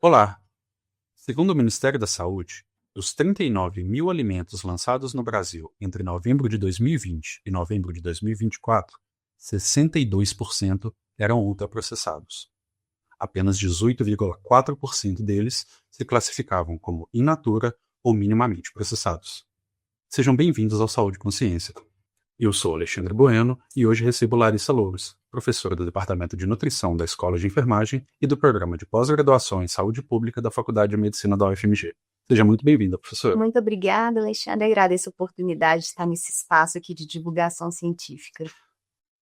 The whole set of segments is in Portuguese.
Olá! Segundo o Ministério da Saúde, dos 39 mil alimentos lançados no Brasil entre novembro de 2020 e novembro de 2024, 62% eram ultraprocessados. Apenas 18,4% deles se classificavam como in natura ou minimamente processados. Sejam bem-vindos ao Saúde e Consciência. Eu sou Alexandre Bueno e hoje recebo Larissa Louros, professora do Departamento de Nutrição da Escola de Enfermagem e do Programa de Pós-Graduação em Saúde Pública da Faculdade de Medicina da UFMG. Seja muito bem-vinda, professora. Muito obrigada, Alexandre. Agradeço a oportunidade de estar nesse espaço aqui de divulgação científica.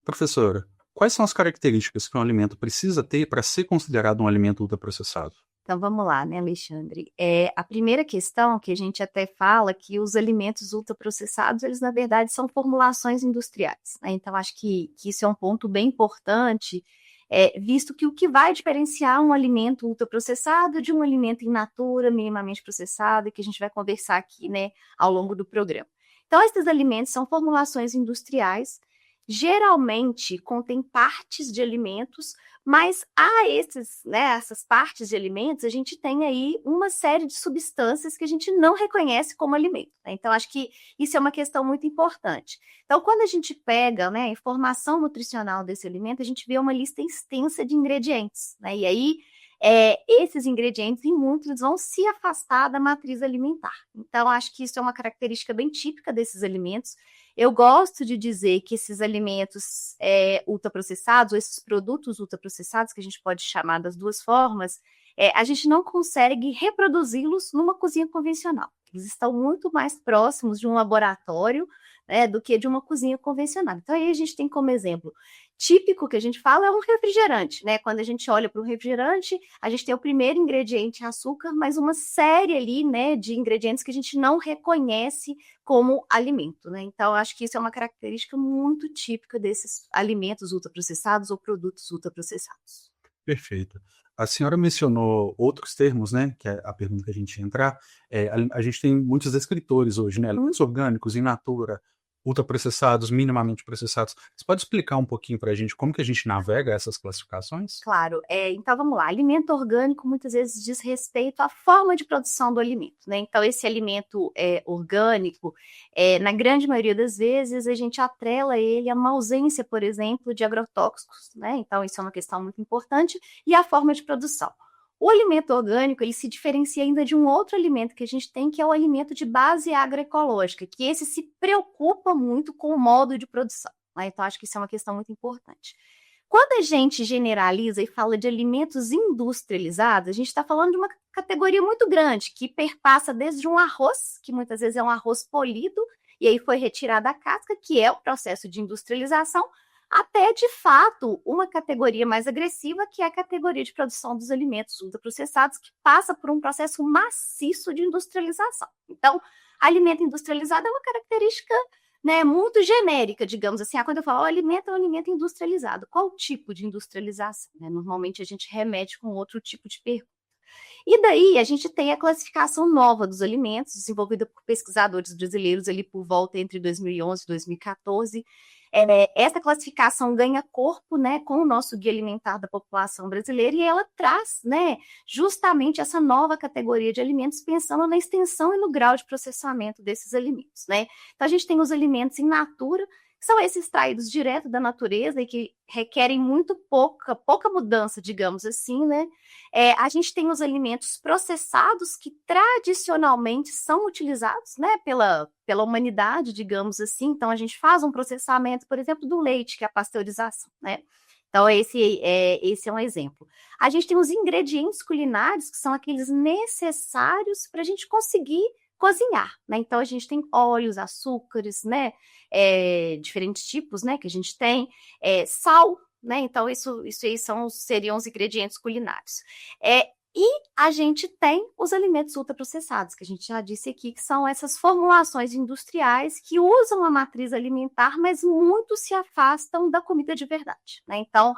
Professora, quais são as características que um alimento precisa ter para ser considerado um alimento ultraprocessado? Então vamos lá, né, Alexandre? A primeira questão que a gente até fala que os alimentos ultraprocessados, eles na verdade são formulações industriais, né? Então acho que isso é um ponto bem importante, visto que o que vai diferenciar um alimento ultraprocessado de um alimento in natura, minimamente processado, que a gente vai conversar aqui, né, ao longo do programa. Então esses alimentos são formulações industriais, geralmente contém partes de alimentos, mas essas partes de alimentos, a gente tem aí uma série de substâncias que a gente não reconhece como alimento, né? Então, acho que isso é uma questão muito importante. Então, quando a gente pega, né, a informação nutricional desse alimento, a gente vê uma lista extensa de ingredientes, né? E aí, esses ingredientes, em muitos, vão se afastar da matriz alimentar. Então, acho que isso é uma característica bem típica desses alimentos. Eu gosto de dizer que esses alimentos ultraprocessados, ou esses produtos ultraprocessados, que a gente pode chamar das duas formas, a gente não consegue reproduzi-los numa cozinha convencional. Eles estão muito mais próximos de um laboratório, né, do que de uma cozinha convencional. Então, aí a gente tem como exemplo típico que a gente fala é um refrigerante, né? Quando a gente olha para um refrigerante, a gente tem o primeiro ingrediente, açúcar, mas uma série ali, né, de ingredientes que a gente não reconhece como alimento, né? Então, acho que isso é uma característica muito típica desses alimentos ultraprocessados ou produtos ultraprocessados. Perfeito. A senhora mencionou outros termos, né, que é a pergunta que a gente ia entrar. A gente tem muitos descritores hoje, né, alimentos orgânicos, in natura, ultraprocessados, minimamente processados. Você pode explicar um pouquinho para a gente como que a gente navega essas classificações? Claro, então vamos lá. Alimento orgânico muitas vezes diz respeito à forma de produção do alimento, né? Então, esse alimento orgânico, na grande maioria das vezes, a gente atrela ele a uma ausência, por exemplo, de agrotóxicos, né? Então, isso é uma questão muito importante, e a forma de produção. O alimento orgânico, ele se diferencia ainda de um outro alimento que a gente tem, que é o alimento de base agroecológica, que esse se preocupa muito com o modo de produção, né? Então, acho que isso é uma questão muito importante. Quando a gente generaliza e fala de alimentos industrializados, a gente está falando de uma categoria muito grande, que perpassa desde um arroz, que muitas vezes é um arroz polido, e aí foi retirada a casca, que é o processo de industrialização, até, de fato, uma categoria mais agressiva, que é a categoria de produção dos alimentos ultraprocessados, que passa por um processo maciço de industrialização. Então, alimento industrializado é uma característica, né, muito genérica, digamos assim. Quando eu falo alimento, é um alimento industrializado. Qual tipo de industrialização? Né? Normalmente a gente remete com outro tipo de pergunta. E daí a gente tem a classificação nova dos alimentos, desenvolvida por pesquisadores brasileiros ali por volta entre 2011 e 2014. Essa classificação ganha corpo, né, com o nosso Guia Alimentar da População Brasileira, e ela traz, né, justamente essa nova categoria de alimentos, pensando na extensão e no grau de processamento desses alimentos, né? Então, a gente tem os alimentos in natura, que são esses extraídos direto da natureza e que requerem muito pouca mudança, digamos assim, né? A gente tem os alimentos processados, que tradicionalmente são utilizados, né, pela humanidade, digamos assim. Então, a gente faz um processamento, por exemplo, do leite, que é a pasteurização, né? Então, esse é um exemplo. A gente tem os ingredientes culinários, que são aqueles necessários para a gente conseguir cozinhar, né? Então, a gente tem óleos, açúcares, né? Diferentes tipos, né? Que a gente tem, sal, né? Então, isso aí seriam os ingredientes culinários. E a gente tem os alimentos ultraprocessados, que a gente já disse aqui, que são essas formulações industriais que usam a matriz alimentar, mas muito se afastam da comida de verdade, né? Então,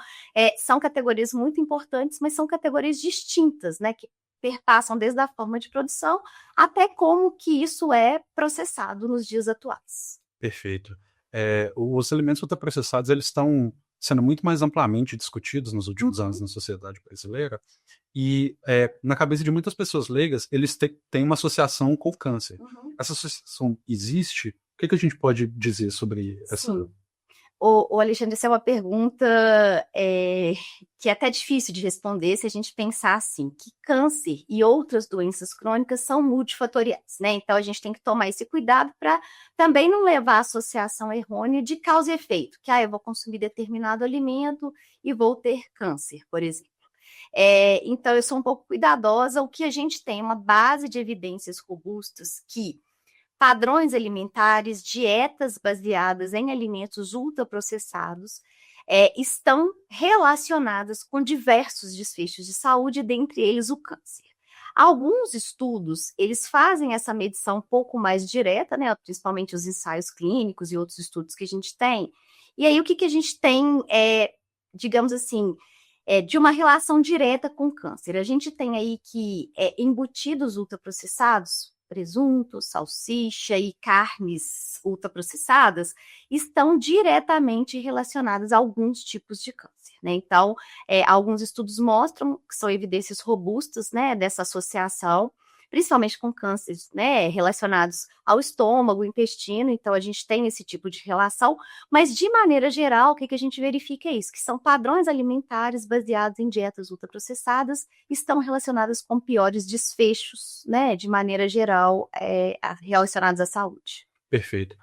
são categorias muito importantes, mas são categorias distintas, né? Que perpassam desde a forma de produção até como que isso é processado nos dias atuais. Perfeito. Os alimentos ultraprocessados, eles estão sendo muito mais amplamente discutidos nos últimos anos na sociedade brasileira. E na cabeça de muitas pessoas leigas, eles têm uma associação com o câncer. Essa associação existe? O que a gente pode dizer sobre essa? Sim. O Alexandre, essa é uma pergunta que é até difícil de responder se a gente pensar assim, que câncer e outras doenças crônicas são multifatoriais, né? Então a gente tem que tomar esse cuidado para também não levar a associação errônea de causa e efeito, que eu vou consumir determinado alimento e vou ter câncer, por exemplo. Então eu sou um pouco cuidadosa. O que a gente tem é uma base de evidências robustas que padrões alimentares, dietas baseadas em alimentos ultraprocessados, estão relacionadas com diversos desfechos de saúde, dentre eles o câncer. Alguns estudos, eles fazem essa medição um pouco mais direta, né, principalmente os ensaios clínicos e outros estudos que a gente tem. E aí o que a gente tem digamos assim, de uma relação direta com o câncer? A gente tem aí que embutidos ultraprocessados, presunto, salsicha e carnes ultraprocessadas estão diretamente relacionadas a alguns tipos de câncer, né? Então, alguns estudos mostram que são evidências robustas, né, dessa associação, principalmente com cânceres, né, relacionados ao estômago, intestino. Então a gente tem esse tipo de relação, mas de maneira geral, o que a gente verifica é isso, que são padrões alimentares baseados em dietas ultraprocessadas, estão relacionados com piores desfechos, né, de maneira geral, relacionados à saúde. Perfeito.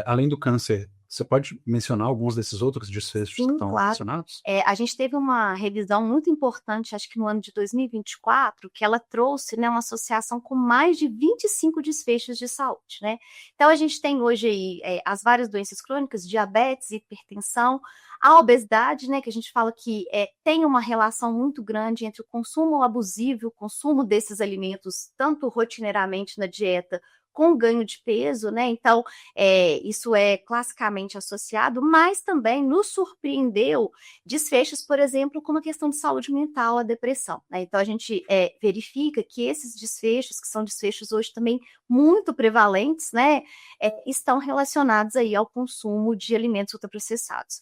Além do câncer, você pode mencionar alguns desses outros desfechos que estão relacionados? A gente teve uma revisão muito importante, acho que no ano de 2024, que ela trouxe, né, uma associação com mais de 25 desfechos de saúde, né? Então a gente tem hoje aí as várias doenças crônicas, diabetes, hipertensão, a obesidade, né, que a gente fala que tem uma relação muito grande entre o consumo abusivo, o consumo desses alimentos, tanto rotineiramente na dieta, com ganho de peso, né? Então, isso é classicamente associado, mas também nos surpreendeu desfechos, por exemplo, como a questão de saúde mental, a depressão, né? Então, a gente verifica que esses desfechos, que são desfechos hoje também muito prevalentes, né, estão relacionados aí ao consumo de alimentos ultraprocessados.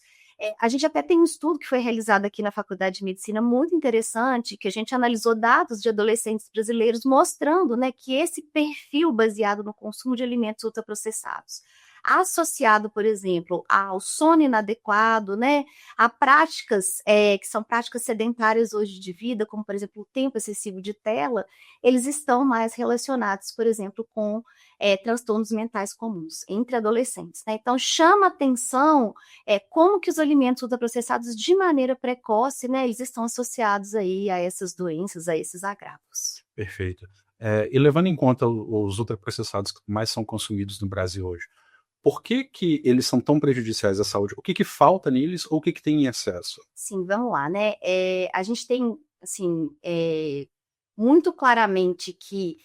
A gente até tem um estudo que foi realizado aqui na Faculdade de Medicina, muito interessante, que a gente analisou dados de adolescentes brasileiros mostrando, né, que esse perfil baseado no consumo de alimentos ultraprocessados, associado, por exemplo, ao sono inadequado, né, a práticas que são práticas sedentárias hoje de vida, como, por exemplo, o tempo excessivo de tela, eles estão mais relacionados, por exemplo, com transtornos mentais comuns entre adolescentes, né? Então, chama atenção como que os alimentos ultraprocessados, de maneira precoce, né, eles estão associados aí a essas doenças, a esses agravos. Perfeito. E levando em conta os ultraprocessados que mais são consumidos no Brasil hoje, por que eles são tão prejudiciais à saúde? O que falta neles ou o que tem em excesso? Sim, vamos lá, né? A gente tem, assim, muito claramente que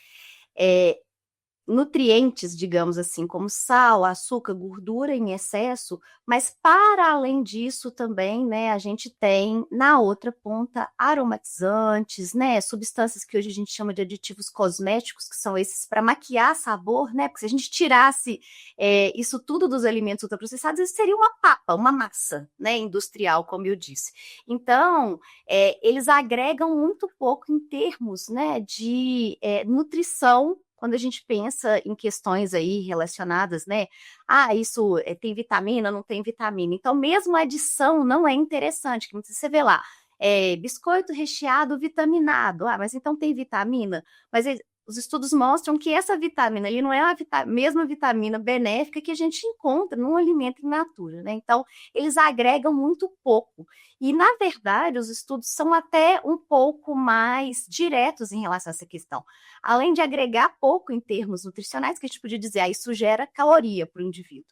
nutrientes, digamos assim, como sal, açúcar, gordura em excesso, mas para além disso também, né, a gente tem na outra ponta aromatizantes, né, substâncias que hoje a gente chama de aditivos cosméticos, que são esses para maquiar sabor, né, porque se a gente tirasse isso tudo dos alimentos ultraprocessados, isso seria uma papa, uma massa, né, industrial, como eu disse. Então, eles agregam muito pouco em termos, né, de nutrição, quando a gente pensa em questões aí relacionadas, né? Isso tem vitamina, não tem vitamina. Então, mesmo a adição não é interessante. Que você vê lá, biscoito recheado vitaminado. Mas então tem vitamina? Mas os estudos mostram que essa vitamina ali não é a mesma vitamina benéfica que a gente encontra num alimento in natura, né? Então, eles agregam muito pouco. E, na verdade, os estudos são até um pouco mais diretos em relação a essa questão. Além de agregar pouco em termos nutricionais, que a gente podia dizer, isso gera caloria para o indivíduo.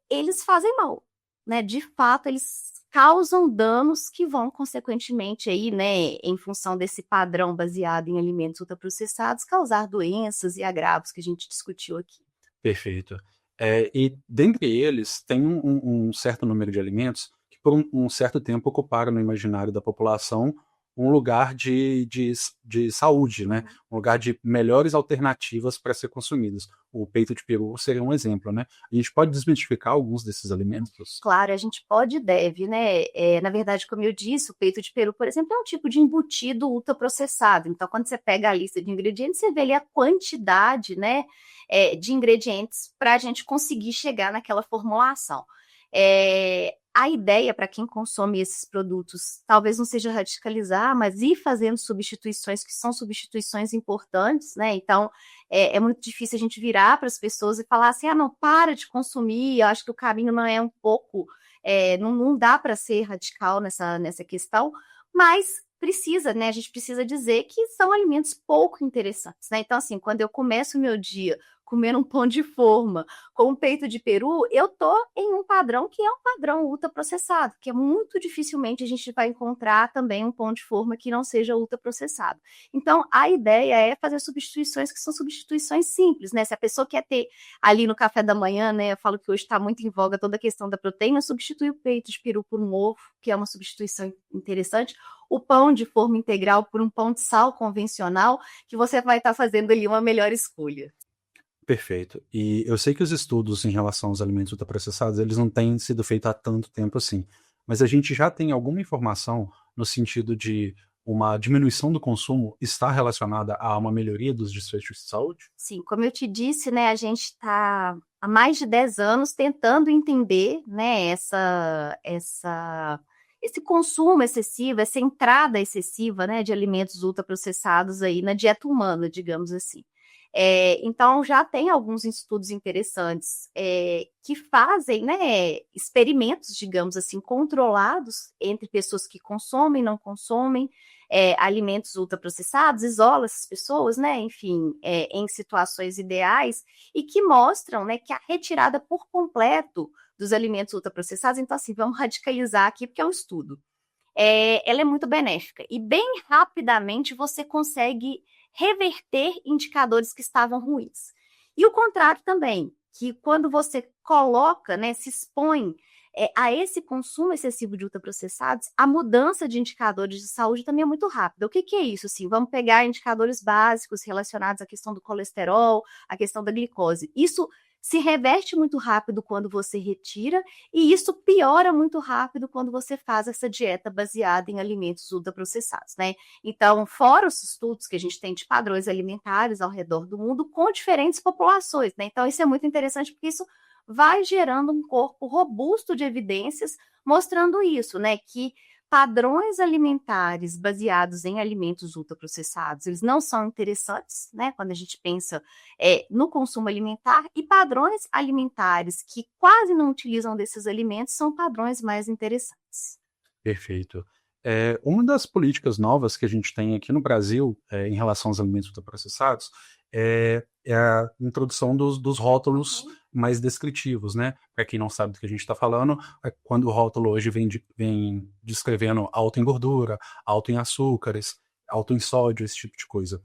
Eles fazem mal, né? De fato, eles causam danos que vão, consequentemente, aí, né, em função desse padrão baseado em alimentos ultraprocessados, causar doenças e agravos que a gente discutiu aqui. Perfeito. E dentre eles, tem um certo número de alimentos que por um certo tempo ocuparam no imaginário da população um lugar de saúde, né? Um lugar de melhores alternativas para ser consumidas. O peito de peru seria um exemplo, né? A gente pode desmistificar alguns desses alimentos? Claro, a gente pode e deve, né? Na verdade, como eu disse, o peito de peru, por exemplo, é um tipo de embutido ultraprocessado. Então, quando você pega a lista de ingredientes, você vê ali a quantidade, né, de ingredientes para a gente conseguir chegar naquela formulação. A ideia para quem consome esses produtos talvez não seja radicalizar, mas ir fazendo substituições que são substituições importantes, né? Então, é muito difícil a gente virar para as pessoas e falar assim: ah, não, para de consumir, eu acho que o caminho não é um pouco, não dá para ser radical nessa questão, mas precisa, né? A gente precisa dizer que são alimentos pouco interessantes, né? Então, assim, quando eu começo o meu dia comendo um pão de forma com um peito de peru, eu tô em um padrão que é um padrão ultraprocessado, que é muito dificilmente a gente vai encontrar também um pão de forma que não seja ultraprocessado. Então, a ideia é fazer substituições que são substituições simples, né? Se a pessoa quer ter ali no café da manhã, né? Eu falo que hoje está muito em voga toda a questão da proteína, substitui o peito de peru por um ovo, que é uma substituição interessante, o pão de forma integral por um pão de sal convencional, que você vai estar fazendo ali uma melhor escolha. Perfeito. E eu sei que os estudos em relação aos alimentos ultraprocessados, eles não têm sido feitos há tanto tempo assim, mas a gente já tem alguma informação no sentido de uma diminuição do consumo está relacionada a uma melhoria dos desfechos de saúde? Sim, como eu te disse, né, a gente está há mais de 10 anos tentando entender, né, esse consumo excessivo, essa entrada excessiva, né, de alimentos ultraprocessados aí na dieta humana, digamos assim. Então, já tem alguns estudos interessantes que fazem, né, experimentos, digamos assim, controlados entre pessoas que consomem e não consomem alimentos ultraprocessados, isola essas pessoas, né, enfim, em situações ideais, e que mostram, né, que a retirada por completo dos alimentos ultraprocessados, então, assim, vamos radicalizar aqui, porque é um estudo. Ela é muito benéfica. E bem rapidamente você consegue reverter indicadores que estavam ruins. E o contrário também, que quando você coloca, né, se expõe a esse consumo excessivo de ultraprocessados, a mudança de indicadores de saúde também é muito rápida. O que é isso? Assim, vamos pegar indicadores básicos relacionados à questão do colesterol, à questão da glicose. Isso se reverte muito rápido quando você retira, e isso piora muito rápido quando você faz essa dieta baseada em alimentos ultraprocessados, né? Então, fora os estudos que a gente tem de padrões alimentares ao redor do mundo com diferentes populações, né? Então, isso é muito interessante porque isso vai gerando um corpo robusto de evidências mostrando isso, né? Que padrões alimentares baseados em alimentos ultraprocessados, eles não são interessantes, né? Quando a gente pensa no consumo alimentar, e padrões alimentares que quase não utilizam desses alimentos são padrões mais interessantes. Perfeito. Uma das políticas novas que a gente tem aqui no Brasil, em relação aos alimentos ultraprocessados, é a introdução dos rótulos mais descritivos, né? Para quem não sabe do que a gente está falando, quando o rótulo hoje vem descrevendo alto em gordura, alto em açúcares, alto em sódio, esse tipo de coisa.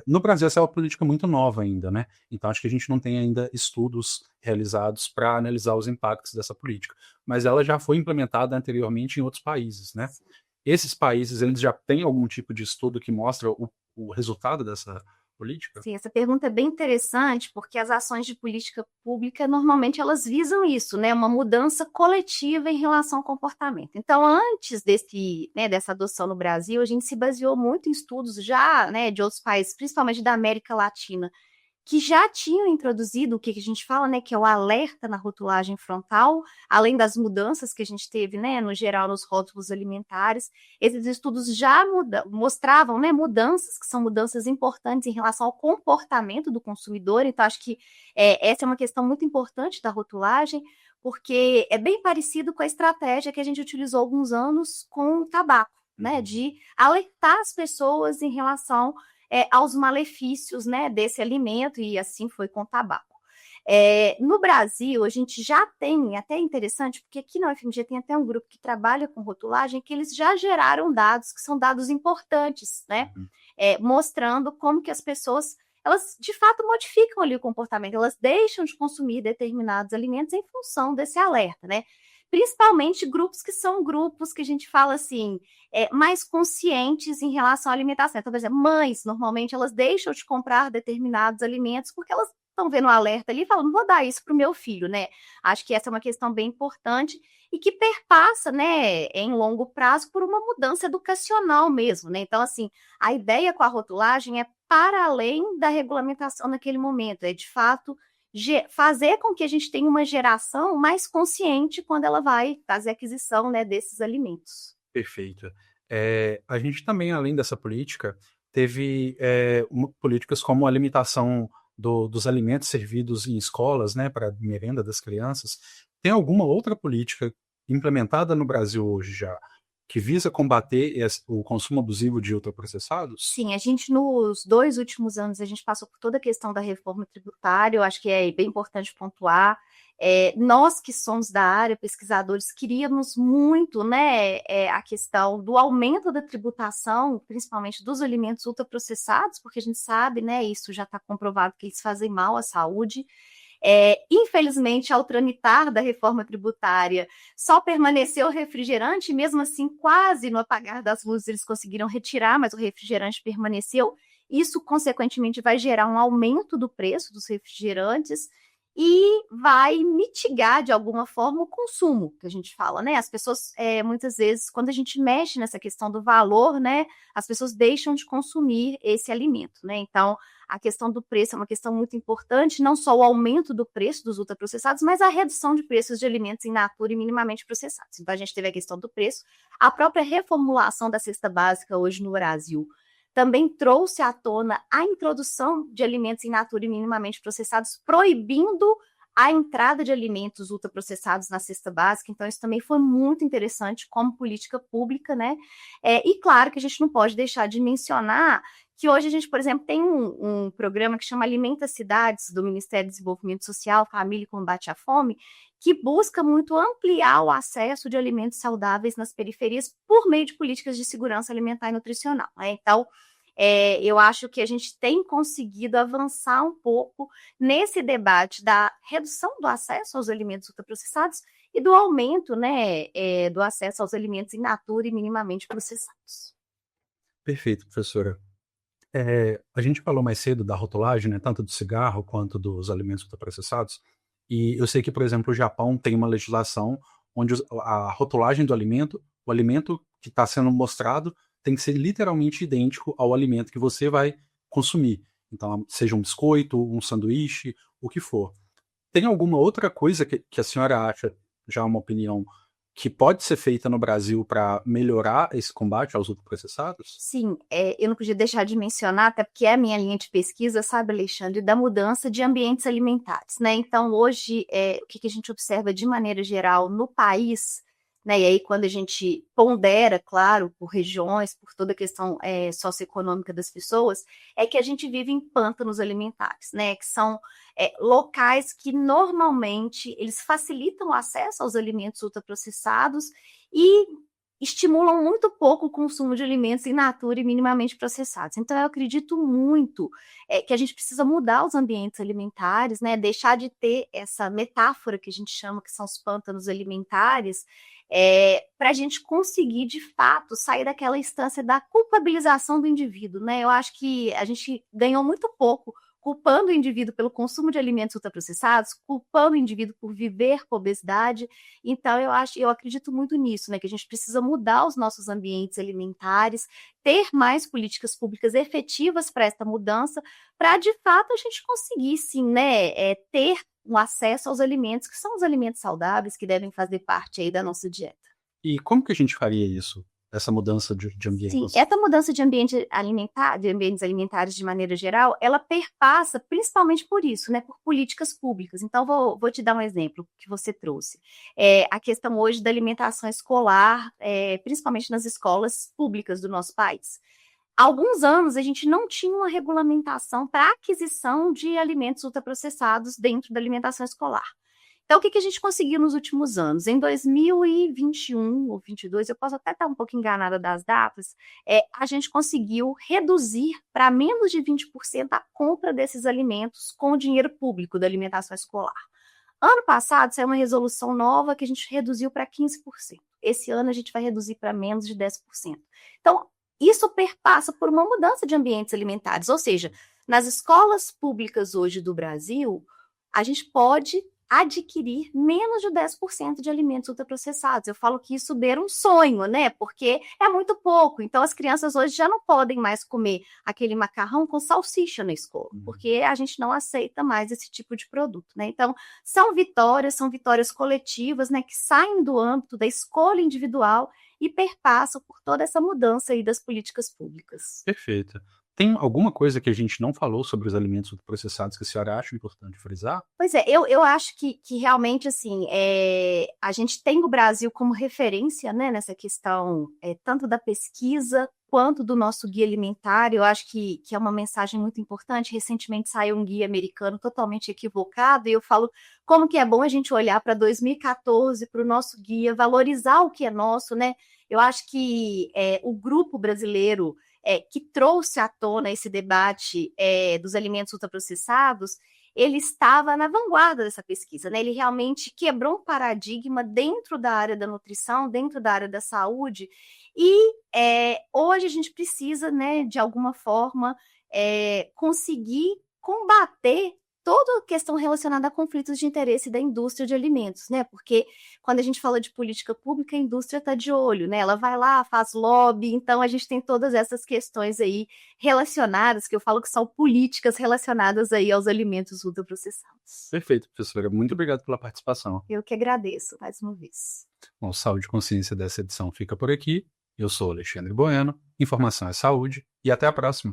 No Brasil, essa é uma política muito nova ainda, né? Então, acho que a gente não tem ainda estudos realizados para analisar os impactos dessa política. Mas ela já foi implementada anteriormente em outros países, né? Esses países, eles já têm algum tipo de estudo que mostra o resultado dessa política? Sim, essa pergunta é bem interessante, porque as ações de política pública, normalmente, elas visam isso, né? Uma mudança coletiva em relação ao comportamento. Então, antes dessa adoção no Brasil, a gente se baseou muito em estudos já, né, de outros países, principalmente da América Latina, que já tinham introduzido o que a gente fala, né, que é o alerta na rotulagem frontal, além das mudanças que a gente teve, né, no geral, nos rótulos alimentares. Esses estudos já mostravam, né, mudanças, que são mudanças importantes em relação ao comportamento do consumidor. Então, acho que essa é uma questão muito importante da rotulagem, porque é bem parecido com a estratégia que a gente utilizou há alguns anos com o tabaco, né, de alertar as pessoas em relação aos malefícios, né, desse alimento, e assim foi com o tabaco. No Brasil, a gente já tem, até interessante, porque aqui na UFMG tem até um grupo que trabalha com rotulagem, que eles já geraram dados, que são dados importantes, né, mostrando como que as pessoas, elas de fato modificam ali o comportamento, elas deixam de consumir determinados alimentos em função desse alerta, né. principalmente grupos que são grupos que a gente fala assim, mais conscientes em relação à alimentação. Então, por exemplo, mães, normalmente, elas deixam de comprar determinados alimentos porque elas estão vendo um alerta ali e falam, não vou dar isso para o meu filho, né? Acho que essa é uma questão bem importante e que perpassa, né, em longo prazo por uma mudança educacional mesmo, né? Então, assim, a ideia com a rotulagem é para além da regulamentação naquele momento, é de fato fazer com que a gente tenha uma geração mais consciente quando ela vai fazer aquisição, né, desses alimentos. Perfeito. A gente também, além dessa política, teve políticas como a limitação dos alimentos servidos em escolas, né, para merenda das crianças. Tem alguma outra política implementada no Brasil hoje já que visa combater o consumo abusivo de ultraprocessados? Sim, a gente nos 2 últimos anos, a gente passou por toda a questão da reforma tributária, eu acho que é bem importante pontuar. Nós que somos da área, pesquisadores, queríamos muito, né, a questão do aumento da tributação, principalmente dos alimentos ultraprocessados, porque a gente sabe, né, isso já está comprovado que eles fazem mal à saúde. Infelizmente, ao tramitar da reforma tributária, só permaneceu o refrigerante, mesmo assim, quase no apagar das luzes, eles conseguiram retirar, mas o refrigerante permaneceu. Isso, consequentemente, vai gerar um aumento do preço dos refrigerantes e vai mitigar, de alguma forma, o consumo, que a gente fala, né? As pessoas, muitas vezes, quando a gente mexe nessa questão do valor, né, as pessoas deixam de consumir esse alimento, né? Então, a questão do preço é uma questão muito importante, não só o aumento do preço dos ultraprocessados, mas a redução de preços de alimentos in natura e minimamente processados. Então, a gente teve a questão do preço, a própria reformulação da cesta básica hoje no Brasil também trouxe à tona a introdução de alimentos in natura e minimamente processados, proibindo a entrada de alimentos ultraprocessados na cesta básica. Então, isso também foi muito interessante como política pública, né? E claro que a gente não pode deixar de mencionar que hoje a gente, por exemplo, tem um programa que chama Alimenta Cidades, do Ministério do Desenvolvimento Social, Família e Combate à Fome, que busca muito ampliar o acesso de alimentos saudáveis nas periferias por meio de políticas de segurança alimentar e nutricional, né? Então, eu acho que a gente tem conseguido avançar um pouco nesse debate da redução do acesso aos alimentos ultraprocessados e do aumento, né, do acesso aos alimentos in natura e minimamente processados. Perfeito, professora. A gente falou mais cedo da rotulagem, né, tanto do cigarro quanto dos alimentos ultraprocessados, e eu sei que, por exemplo, o Japão tem uma legislação onde a rotulagem do alimento, o alimento que está sendo mostrado tem que ser literalmente idêntico ao alimento que você vai consumir. Então, seja um biscoito, um sanduíche, o que for. Tem alguma outra coisa que a senhora acha, já uma opinião, que pode ser feita no Brasil para melhorar esse combate aos ultraprocessados? Sim, eu não podia deixar de mencionar, até porque é a minha linha de pesquisa, sabe, Alexandre, da mudança de ambientes alimentares, né? Então, hoje, o que a gente observa de maneira geral no país, né? E aí, quando a gente pondera, claro, por regiões, por toda a questão socioeconômica das pessoas, é que a gente vive em pântanos alimentares, né? Que são locais que normalmente eles facilitam o acesso aos alimentos ultraprocessados e estimulam muito pouco o consumo de alimentos in natura e minimamente processados. Então, eu acredito muito que a gente precisa mudar os ambientes alimentares, né? Deixar de ter essa metáfora que a gente chama que são os pântanos alimentares, para a gente conseguir, de fato, sair daquela instância da culpabilização do indivíduo, né? Eu acho que a gente ganhou muito pouco culpando o indivíduo pelo consumo de alimentos ultraprocessados, culpando o indivíduo por viver com obesidade. Então, eu acredito muito nisso, né? Que a gente precisa mudar os nossos ambientes alimentares, ter mais políticas públicas efetivas para essa mudança, para de fato a gente conseguir, sim, né, ter um acesso aos alimentos que são os alimentos saudáveis que devem fazer parte aí da nossa dieta. E como que a gente faria isso? Essa mudança de Sim, ambientes? essa mudança de ambiente alimentar, de ambientes alimentares de maneira geral, ela perpassa principalmente por isso, né, por políticas públicas. Então, vou te dar um exemplo que você trouxe. A questão hoje da alimentação escolar, principalmente nas escolas públicas do nosso país. Há alguns anos, a gente não tinha uma regulamentação para aquisição de alimentos ultraprocessados dentro da alimentação escolar. Então, o que a gente conseguiu nos últimos anos? Em 2021 ou 22, eu posso até estar um pouco enganada das datas, a gente conseguiu reduzir para menos de 20% a compra desses alimentos com o dinheiro público da alimentação escolar. Ano passado saiu uma resolução nova que a gente reduziu para 15%. Esse ano a gente vai reduzir para menos de 10%. Então, isso perpassa por uma mudança de ambientes alimentares, ou seja, nas escolas públicas hoje do Brasil, a gente pode adquirir menos de 10% de alimentos ultraprocessados. Eu falo que isso beira um sonho, né? Porque é muito pouco. Então, as crianças hoje já não podem mais comer aquele macarrão com salsicha na escola, porque a gente não aceita mais esse tipo de produto, né? Então, são vitórias coletivas, né, que saem do âmbito da escolha individual e perpassam por toda essa mudança aí das políticas públicas. Perfeito. Tem alguma coisa que a gente não falou sobre os alimentos ultraprocessados que a senhora acha importante frisar? Pois é, eu acho que realmente, assim, a gente tem o Brasil como referência, né, nessa questão, tanto da pesquisa quanto do nosso guia alimentar. Eu acho que é uma mensagem muito importante. Recentemente saiu um guia americano totalmente equivocado, e eu falo como que é bom a gente olhar para 2014, para o nosso guia, valorizar o que é nosso, né? Eu acho que o grupo brasileiro que trouxe à tona esse debate dos alimentos ultraprocessados, ele estava na vanguarda dessa pesquisa, né? Ele realmente quebrou um paradigma dentro da área da nutrição, dentro da área da saúde, e hoje a gente precisa, né, de alguma forma, conseguir combater toda a questão relacionada a conflitos de interesse da indústria de alimentos, né? Porque quando a gente fala de política pública, a indústria está de olho, né? Ela vai lá, faz lobby, então a gente tem todas essas questões aí relacionadas, que eu falo que são políticas relacionadas aí aos alimentos ultraprocessados. Perfeito, professora. Muito obrigado pela participação. Eu que agradeço, mais uma vez. Bom, Saúde e Consciência dessa edição fica por aqui. Eu sou Alexandre Bueno, informação é saúde e até a próxima.